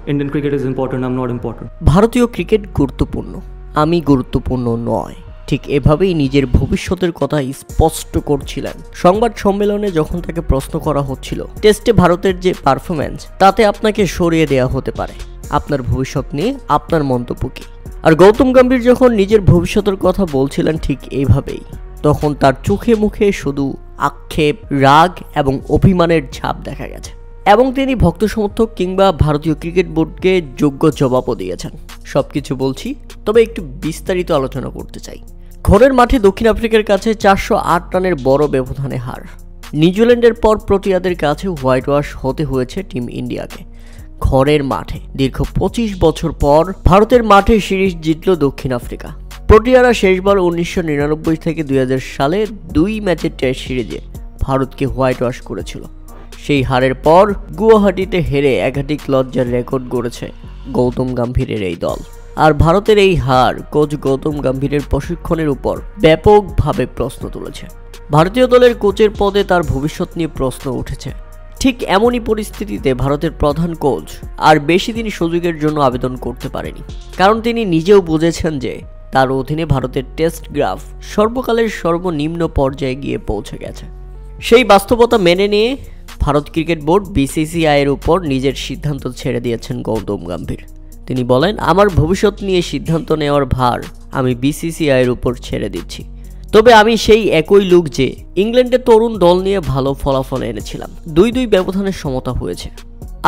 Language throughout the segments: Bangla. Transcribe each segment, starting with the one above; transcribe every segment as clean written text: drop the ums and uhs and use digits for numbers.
Indian cricket is important, I'm not important. ভারতীয় ক্রিকেট গুরুত্বপূর্ণ, আমি গুরুত্বপূর্ণ নয়। ঠিক এভাবেই নিজের ভবিষ্যতের কথা স্পষ্ট করছিলেন সংবাদ সম্মেলনে যখন তাকে প্রশ্ন করা হচ্ছিল টেস্টে ভারতের যে পারফরম্যান্স তাতে আপনাকে সরিয়ে দেওয়া হতে পারে, আপনার ভবিষ্যৎ নিয়ে আপনার মন্তব্য কি। আর গৌতম গম্ভীর যখন নিজের ভবিষ্যতের কথা বলছিলেন ঠিক এইভাবেই, তখন তার চোখে মুখে শুধু আক্ষেপ, রাগ এবং অভিমানের ছাপ দেখা গেছে। এবং তিনি ভক্ত সমর্থক কিংবা ভারতীয় ক্রিকেট বোর্ডকে যোগ্য জবাবও দিয়েছেন। সবকিছু বলছি, তবে একটু বিস্তারিত আলোচনা করতে চাই। ঘরের মাঠে দক্ষিণ আফ্রিকার কাছে 408 রানের বড় ব্যবধানে হার। নিউজিল্যান্ডের পর প্রোটিয়াদের কাছে হোয়াইট ওয়াশ হতে হয়েছে টিম ইন্ডিয়াকে। ঘরের মাঠে দীর্ঘ 25 বছর পর ভারতের মাঠে সিরিজ জিতল দক্ষিণ আফ্রিকা। প্রোটিয়ারা শেষবার 1999 থেকে 2000 সালে 2 ম্যাচের টেস্ট সিরিজে ভারতকে হোয়াইট ওয়াশ করেছিল। সেই হারের পর গুয়াহাটিতে হেরে একাধিক লজ্জার রেকর্ড গড়েছে গৌতম গম্ভীরের এই দল। আর ভারতের এই হার কোচ গৌতম গম্ভীরের প্রশিক্ষণের উপর ব্যাপকভাবে প্রশ্ন তুলেছে। ভারতীয় দলের কোচের পদে তার ভবিষ্যৎ নিয়ে প্রশ্ন উঠেছে। ঠিক এমনই পরিস্থিতিতে ভারতের প্রধান কোচ আর বেশি দিন সুযোগের জন্য আবেদন করতে পারেনি, কারণ তিনি নিজেও বুঝেছেন যে তার অধীনে ভারতের টেস্ট গ্রাফ সর্বকালের সর্বনিম্ন পর্যায়ে গিয়ে পৌঁছে গেছে। সেই বাস্তবতা মেনে নিয়ে ভারত ক্রিকেট বোর্ড BCCI এর উপর নিজের সিদ্ধান্ত ছেড়ে দিয়েছেন গৌতম গম্ভীর। তিনি বলেন, আমার ভবিষ্যৎ নিয়ে সিদ্ধান্ত নেওয়ার ভার আমি BCCI এর উপর ছেড়ে দিচ্ছি। তবে আমি সেই একই লোক যে ইংল্যান্ডের তরুণ দল নিয়ে ভালো ফলাফল এনেছিলাম। 2-2 ব্যবধানের সমতা হয়েছে।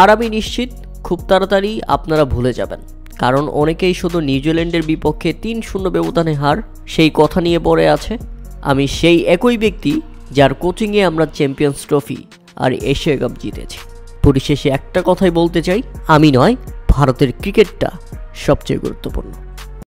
আর আমি নিশ্চিত খুব তাড়াতাড়ি আপনারা ভুলে যাবেন, কারণ অনেকেই শুধু নিউজিল্যান্ডের বিপক্ষে 3-0 ব্যবধানে হার সেই কথা নিয়ে পড়ে আছে। আমি সেই একই ব্যক্তি যার কোচিংয়ে আমরা চ্যাম্পিয়ন্স ট্রফি আর এশিয়া কাপ জিতেছি। পরিশেষে একটা কথাই বলতে চাই, আমি নয়, ভারতের ক্রিকেটটা সবচেয়ে গুরুত্বপূর্ণ।